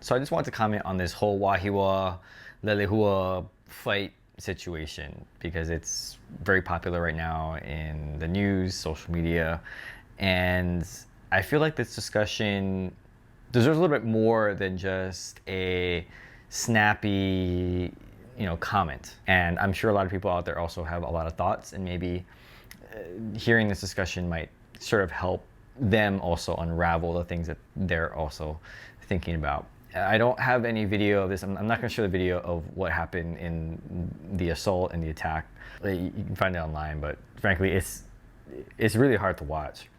So I just want to comment on this whole Wahiawa Leilehua fight situation because it's very popular right now in the news, social media, and I feel like this discussion deserves a little bit more than just a snappy, comment. And I'm sure a lot of people out there also have a lot of thoughts, and maybe hearing this discussion might sort of help them also unravel the things that they're also thinking about. I don't have any video of this. I'm not going to show the video of what happened in the assault and the attack. You can find it online, but frankly, it's really hard to watch.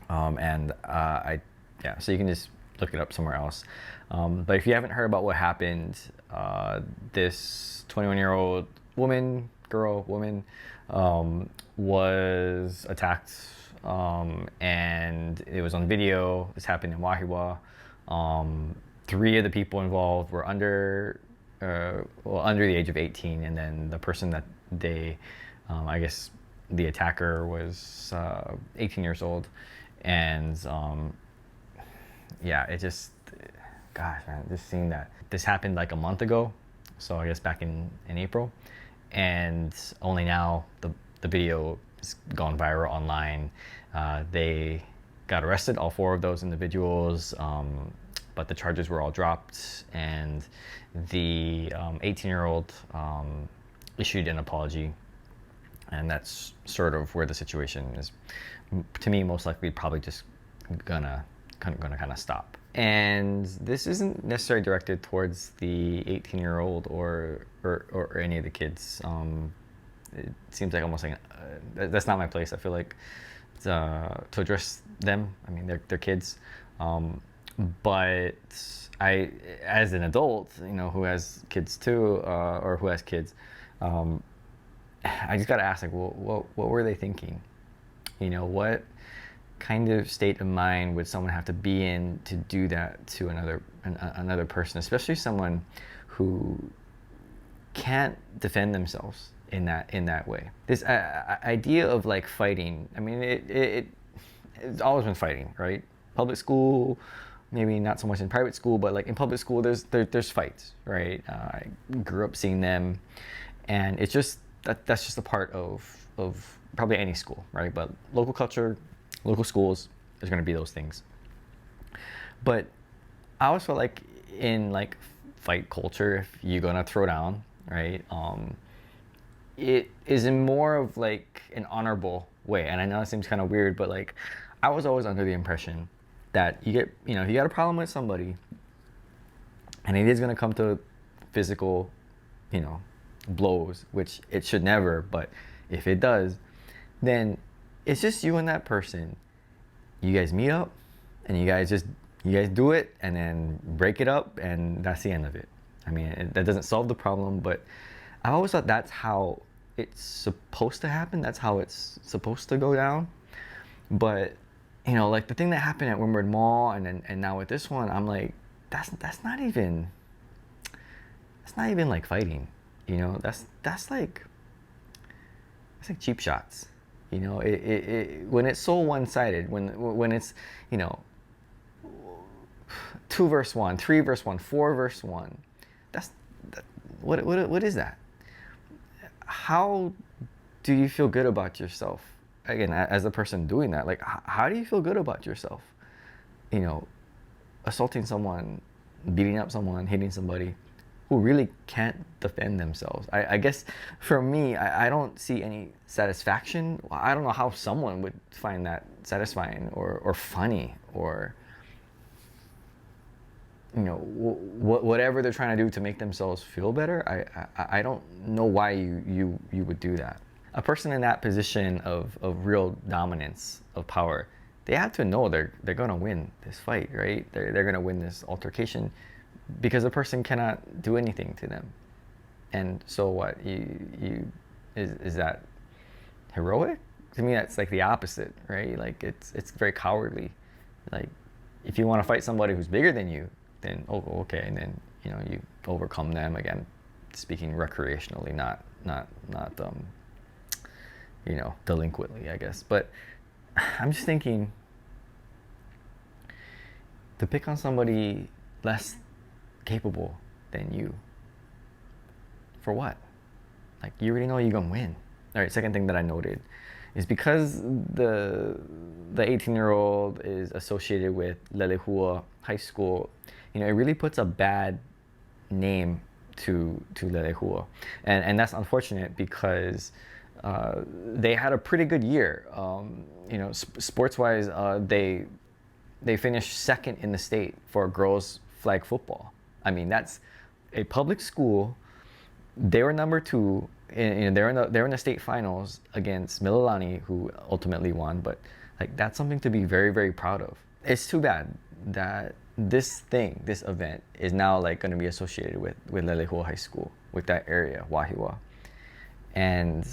Yeah, so you can just look it up somewhere else. But if you haven't heard about what happened, this 21-year-old woman, was attacked, and it was on video. This happened in Wahiawa. 3 of the people involved were under the age of 18, and then the person that they, I guess, the attacker was 18 years old, and yeah, it just, gosh, man, just seeing that this happened like a month ago, so I guess back in April, and only now the video has gone viral online. They got arrested, all 4 of those individuals, but the charges were all dropped, and the 18-year-old issued an apology, and that's sort of where the situation is, to me, most likely probably just gonna kind of stop. And this isn't necessarily directed towards the 18-year-old or any of the kids. It seems like almost like that's not my place. I feel like to address them. I mean, they're kids. But I, as an adult, who has kids too, or who has kids, I just gotta ask, like, what were they thinking? What kind of state of mind would someone have to be in to do that to another person, especially someone who can't defend themselves in that way? This idea of like fighting. I mean, it's always been fighting, right? Public school, maybe not so much in private school, but like in public school, there's fights, right? I grew up seeing them, and it's just that's just a part of probably any school, right? But local culture, local schools, there's going to be those things. But I always feel like in like fight culture, if you're gonna throw down, right? It is in more of like an honorable way, and I know it seems kind of weird, but like I was always under the impression that you got a problem with somebody, and it is gonna come to physical, blows, which it should never, but if it does, then it's just you and that person. You guys meet up, and you guys do it, and then break it up, and that's the end of it. I mean, that doesn't solve the problem, but I always thought that's how it's supposed to happen. That's how it's supposed to go down. But like the thing that happened at Windward Mall, and now with this one, I'm like, that's not even like fighting. That's like cheap shots. When it's so one-sided, when it's 2 versus 1, 3 versus 1, 4 versus 1, what is that? How do you feel good about yourself? Again, as a person doing that, like, how do you feel good about yourself? Assaulting someone, beating up someone, hitting somebody who really can't defend themselves. I guess for me, I don't see any satisfaction. I don't know how someone would find that satisfying or funny, or whatever they're trying to do to make themselves feel better. I don't know why you would do that. A person in that position of real dominance of power, they have to know they're gonna win this fight, right? They're gonna win this altercation, because the person cannot do anything to them. And so what? Is that heroic? To me, that's like the opposite, right? Like it's very cowardly. Like, if you want to fight somebody who's bigger than you, then okay, and then you overcome them. Again, speaking recreationally, not delinquently, I guess. But I'm just thinking, to pick on somebody less capable than you. For what? Like, you already know you're gonna win. All right, second thing that I noted is because the 18-year-old is associated with Leilehua High School, you know, it really puts a bad name to Leilehua, and that's unfortunate because they had a pretty good year. You know, sports-wise, they finished second in the state for girls flag football. I mean, that's a public school. They were number two. You know, they're in the state finals against Mililani, who ultimately won. But like, that's something to be very, very proud of. It's too bad that this event is now like going to be associated with Leilehua High School, with that area, Wahiawa. And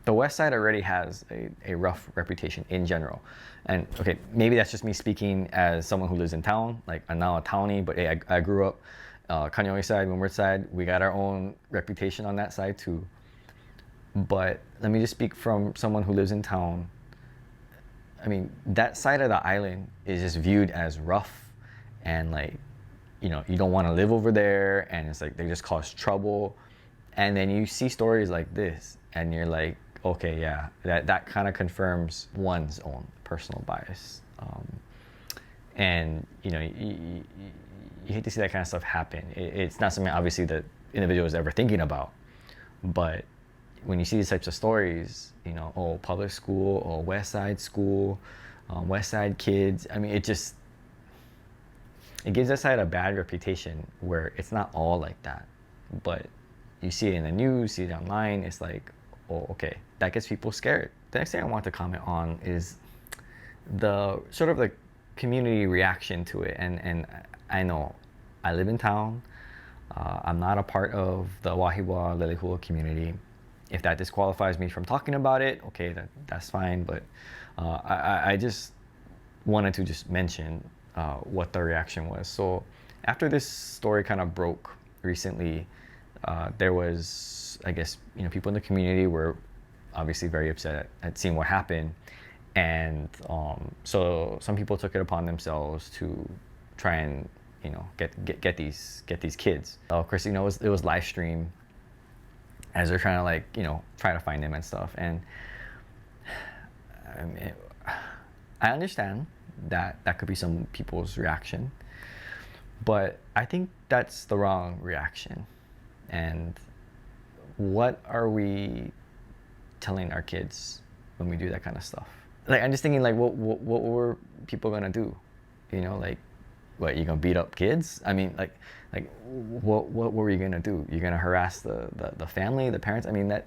the West Side already has a rough reputation in general. And okay, maybe that's just me speaking as someone who lives in town. Like, I'm now a townie, but hey, I grew up Kaneohe side, Windward side. We got our own reputation on that side too. But let me just speak from someone who lives in town. I mean, that side of the island is just viewed as rough, and like, you know, you don't want to live over there, and it's like they just cause trouble. And then you see stories like this, and you're like, okay, yeah, that kind of confirms one's own personal bias. And you know, you hate to see that kind of stuff happen. It's not something obviously that individual is ever thinking about, but when you see these types of stories, you know, oh, public school, or West Side school, West Side kids, I mean, it gives that side a bad reputation where it's not all like that. But you see it in the news, see it online, it's like, oh, okay, that gets people scared. The next thing I want to comment on is the sort of the community reaction to it. And I know I live in town. I'm not a part of the Wahiawa Leilehua community. If that disqualifies me from talking about it, okay, that's fine. But I just wanted to just mention what the reaction was. So after this story kind of broke recently, there was, I guess, you know, people in the community were obviously very upset at seeing what happened. And so some people took it upon themselves to try and, you know, get these kids. Of course, you know, it was live stream as they're trying to, like, you know, try to find them and stuff. And I mean, I understand that could be some people's reaction, but I think that's the wrong reaction. And what are we telling our kids when we do that kind of stuff? Like, I'm just thinking, like, what were people gonna do? You know, like, what, you gonna beat up kids? I mean, like what were you gonna do? You're gonna harass the family, the parents? I mean, that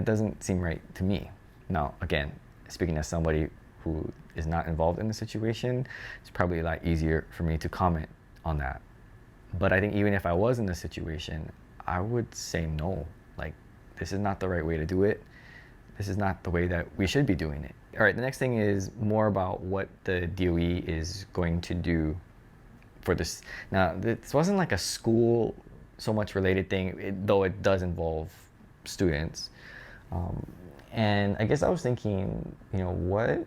doesn't seem right to me. Now, again, speaking as somebody who is not involved in the situation, it's probably a lot easier for me to comment on that. But I think even if I was in the situation, I would say no. Like, this is not the right way to do it. This is not the way that we should be doing it. All right, the next thing is more about what the DOE is going to do for this. Now, this wasn't like a school so much related thing, though it does involve students. And I guess I was thinking, you know, what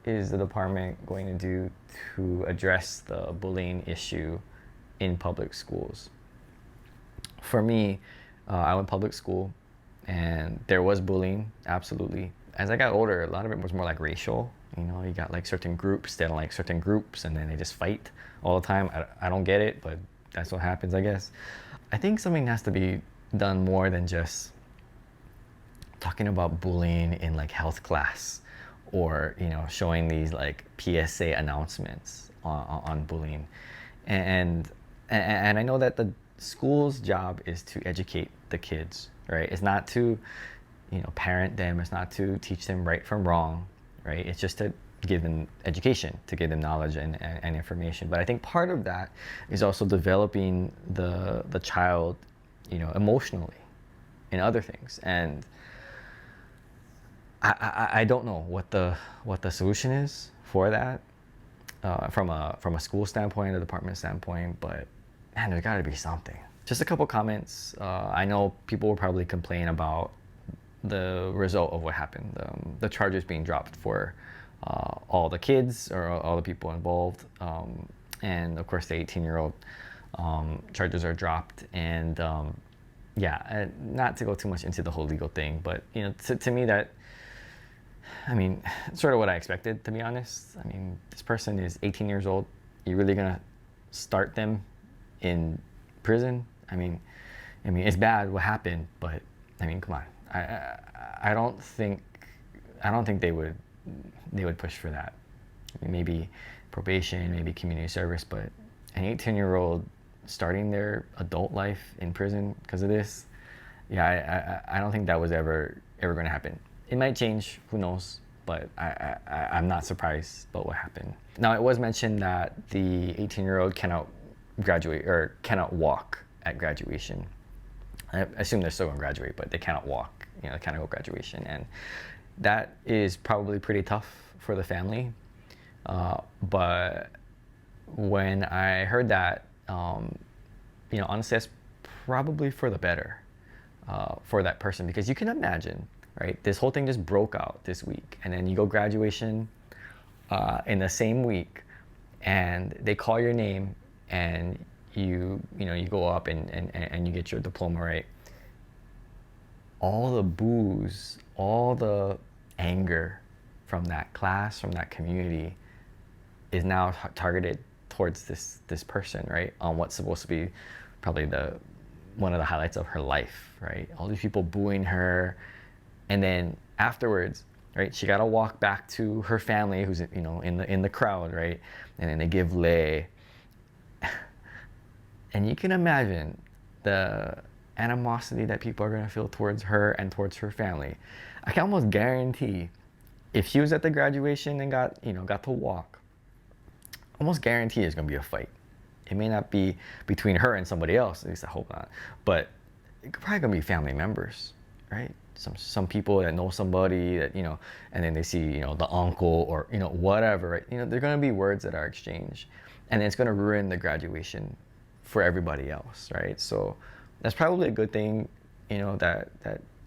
is the department going to do to address the bullying issue in public schools? For me, I went public school, and there was bullying, absolutely. As I got older, a lot of it was more like racial. You know, you got like certain groups, they don't like certain groups, and then they just fight all the time. I don't get it, but that's what happens, I guess. I think something has to be done more than just talking about bullying in like health class, or, you know, showing these like PSA announcements on bullying. And I know that the school's job is to educate the kids, right? It's not to, you know, parent them. It's not to teach them right from wrong, right? It's just to give them education, to give them knowledge and information. But I think part of that is also developing the child, you know, emotionally in other things. And I don't know what the solution is for that from a school standpoint, a department standpoint, but man, there's got to be something. Just a couple comments. I know people will probably complain about the result of what happened, the charges being dropped for all the kids or all the people involved. and of course the 18-year-old charges are dropped. And yeah, not to go too much into the whole legal thing, but you know, to me that, I mean, sort of what I expected, to be honest. I mean, this person is 18 years old. You're really gonna start them in prison? I mean, it's bad what happened, but I mean, come on. I don't think they would push for that. I mean, maybe probation, maybe community service, but an 18-year-old starting their adult life in prison because of this, yeah, I don't think that was ever going to happen. It might change, who knows, but I'm not surprised about what happened. Now, it was mentioned that the 18-year-old cannot graduate or cannot walk at graduation. I assume they're still going to graduate, but they cannot walk, you know, they cannot go graduation. And that is probably pretty tough for the family. But when I heard that, you know, honestly, that's probably for the better for that person, because you can imagine, right? This whole thing just broke out this week, and then you go graduation in the same week, and they call your name, and you go up and you get your diploma, right? All the boos, all the anger from that class, from that community, is now targeted towards this person, right? On what's supposed to be probably one of the highlights of her life, right? All these people booing her, and then afterwards, right? She got to walk back to her family, who's, you know, in the crowd, right? And then they give lei, and you can imagine the animosity that people are going to feel towards her and towards her family. I can almost guarantee, if she was at the graduation and got to walk, almost guarantee there's going to be a fight. It may not be between her and somebody else, at least I hope not, but it's probably going to be family members, right? Some people that know somebody that, you know, and then they see, you know, the uncle or, you know, whatever, right? You know, there are going to be words that are exchanged, and it's going to ruin the graduation for everybody else, right? So that's probably a good thing, you know, that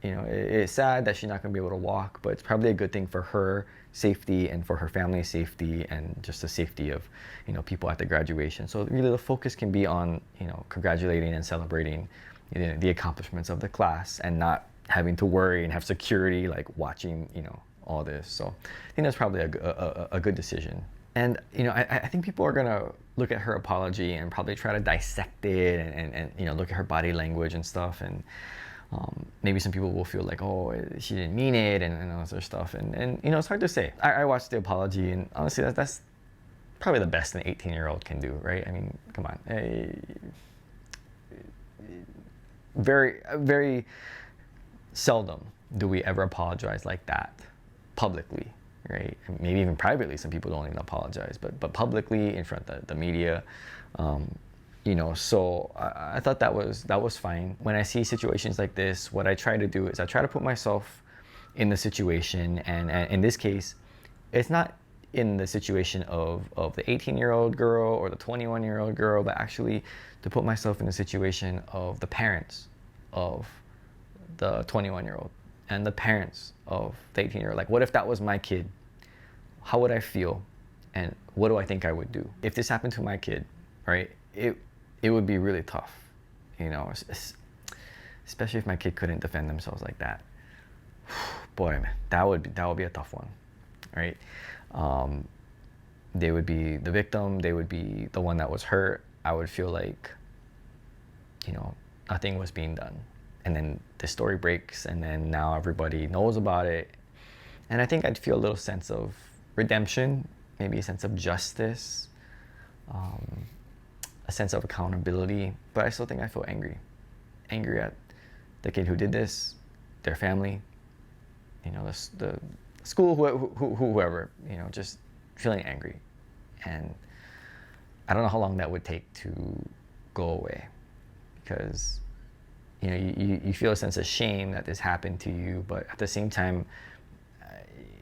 you know, it's sad that she's not going to be able to walk, but it's probably a good thing for her safety and for her family's safety and just the safety of, you know, people at the graduation. So really the focus can be on, you know, congratulating and celebrating, you know, the accomplishments of the class, and not having to worry and have security like watching, you know, all this. So I think that's probably a good decision. And, you know, I think people are going to look at her apology and probably try to dissect it and you know, look at her body language and stuff. And maybe some people will feel like, oh, she didn't mean it, and all this other stuff. And you know, it's hard to say. I watched the apology, and honestly, that's probably the best an 18-year-old can do, right? I mean, come on. Very seldom do we ever apologize like that publicly, right? Maybe even privately, some people don't even apologize, but publicly in front of the media, you know. So I thought that was fine. When I see situations like this, what I try to do is I try to put myself in the situation, and in this case, it's not in the situation of the 18-year-old girl or the 21-year-old girl, but actually to put myself in the situation of the parents of the 21-year-old and the parents of the 18-year-old. Like, what if that was my kid? How would I feel? And what do I think I would do? If this happened to my kid, right, it would be really tough, you know, especially if my kid couldn't defend themselves like that. Boy, man, that would be a tough one, right? They would be the victim. They would be the one that was hurt. I would feel like, you know, nothing was being done. And then the story breaks, and then now everybody knows about it. And I think I'd feel a little sense of redemption, maybe a sense of justice, a sense of accountability. But I still think I feel angry at the kid who did this, their family, you know, the school, whoever, you know, just feeling angry. And I don't know how long that would take to go away, because, you know, you feel a sense of shame that this happened to you, but at the same time,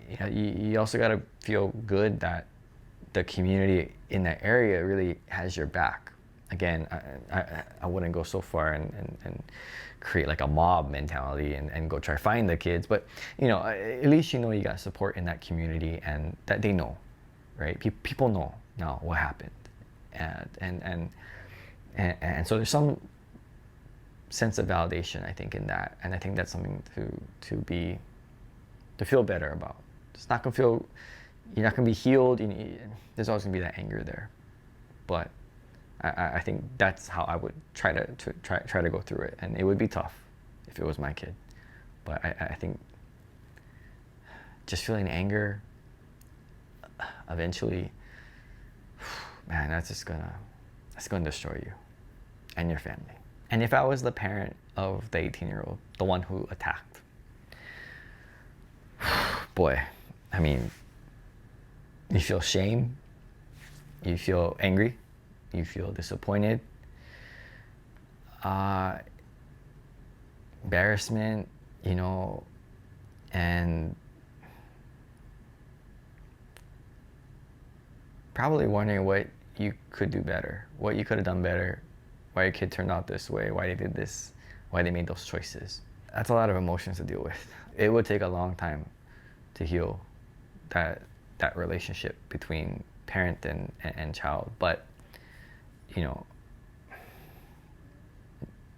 you know, you also got to feel good that the community in that area really has your back. Again, I wouldn't go so far and create like a mob mentality and go try to find the kids, but, you know, at least, you know, you got support in that community, and that they know, right? People know now what happened, And so there's some sense of validation, I think, in that, and I think that's something to feel better about. It's not gonna feel, you're not gonna be healed. There's always gonna be that anger there, but I think that's how I would try to go through it, and it would be tough if it was my kid. But I think just feeling anger eventually, man, that's gonna destroy you and your family. And if I was the parent of the 18-year-old, the one who attacked, boy, I mean, you feel shame, you feel angry, you feel disappointed, embarrassment, and probably wondering what you could do better, what you could have done better, why your kid turned out this way, why they did this, why they made those choices. That's a lot of emotions to deal with. It would take a long time to heal that relationship between parent and child. But,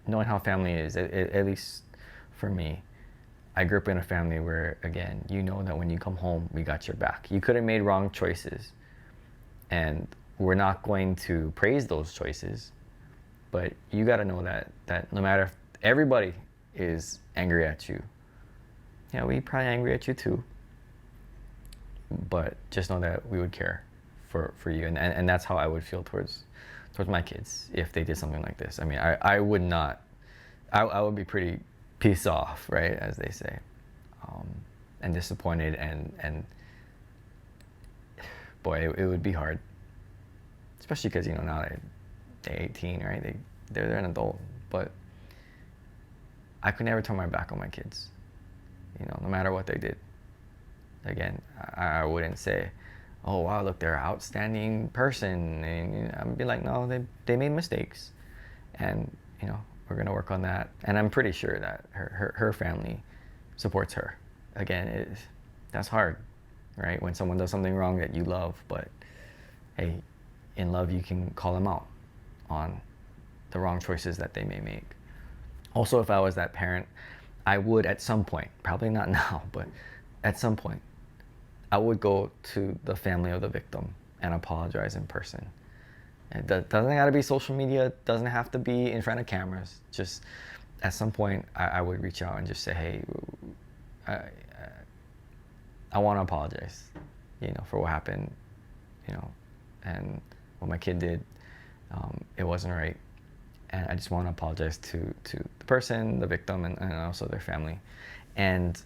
knowing how family is, at least for me, I grew up in a family where, again, that when you come home, we got your back. You could have made wrong choices, and we're not going to praise those choices, but you got to know that no matter if everybody is angry at you, yeah, we probably angry at you too, but just know that we would care for you, and that's how I would feel towards my kids if they did something like this. I mean, I would not, I would be pretty pissed off, right, as they say, and disappointed, and boy, it would be hard, especially because now they're 18, right? They're an adult, but I could never turn my back on my kids, no matter what they did. Again, I wouldn't say, oh wow, look, they're an outstanding person, and I'd be like, no, they made mistakes, and we're gonna work on that. And I'm pretty sure that her family supports her. Again, that's hard, right? When someone does something wrong that you love, but hey, in love you can call them out on the wrong choices that they may make. Also, if I was that parent, I would at some point, probably not now, but at some point, I would go to the family of the victim and apologize in person. It doesn't have to be social media, it doesn't have to be in front of cameras. Just at some point, I would reach out and just say, hey, I want to apologize, for what happened, and what my kid did. It wasn't right. And I just want to apologize to the person, the victim, and also their family. And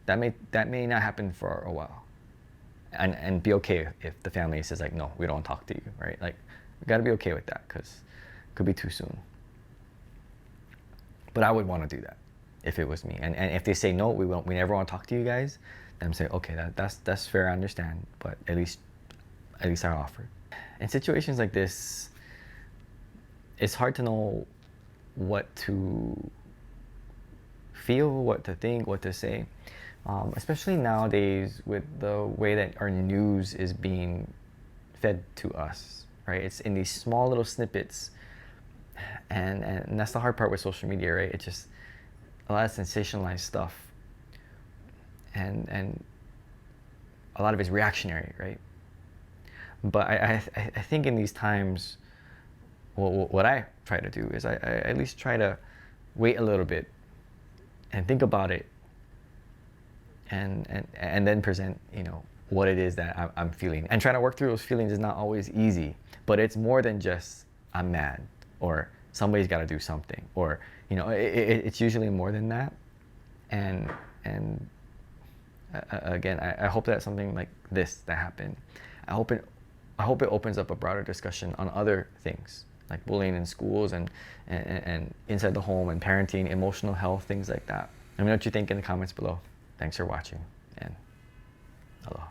that may not happen for a while. And be okay if the family says, like, no, we don't want to talk to you, right? Like, we got to be okay with that, because it could be too soon. But I would want to do that if it was me. And if they say, no, we never want to talk to you guys, then I'm saying, okay, that's fair, I understand, but at least I offered. In situations like this, it's hard to know what to feel, what to think, what to say. Especially nowadays with the way that our news is being fed to us, right? It's in these small little snippets, and that's the hard part with social media, right? It's just a lot of sensationalized stuff, and a lot of it's reactionary, right? But I think in these times, what I try to do is I at least try to wait a little bit and think about it, and then present, what it is that I'm feeling. And trying to work through those feelings is not always easy, but it's more than just I'm mad or somebody's got to do something, or it's usually more than that. And again, I hope that something like this that happened, I hope it opens up a broader discussion on other things like bullying in schools and inside the home and parenting, emotional health, things like that. Let me know what you think in the comments below. Thanks for watching, and aloha.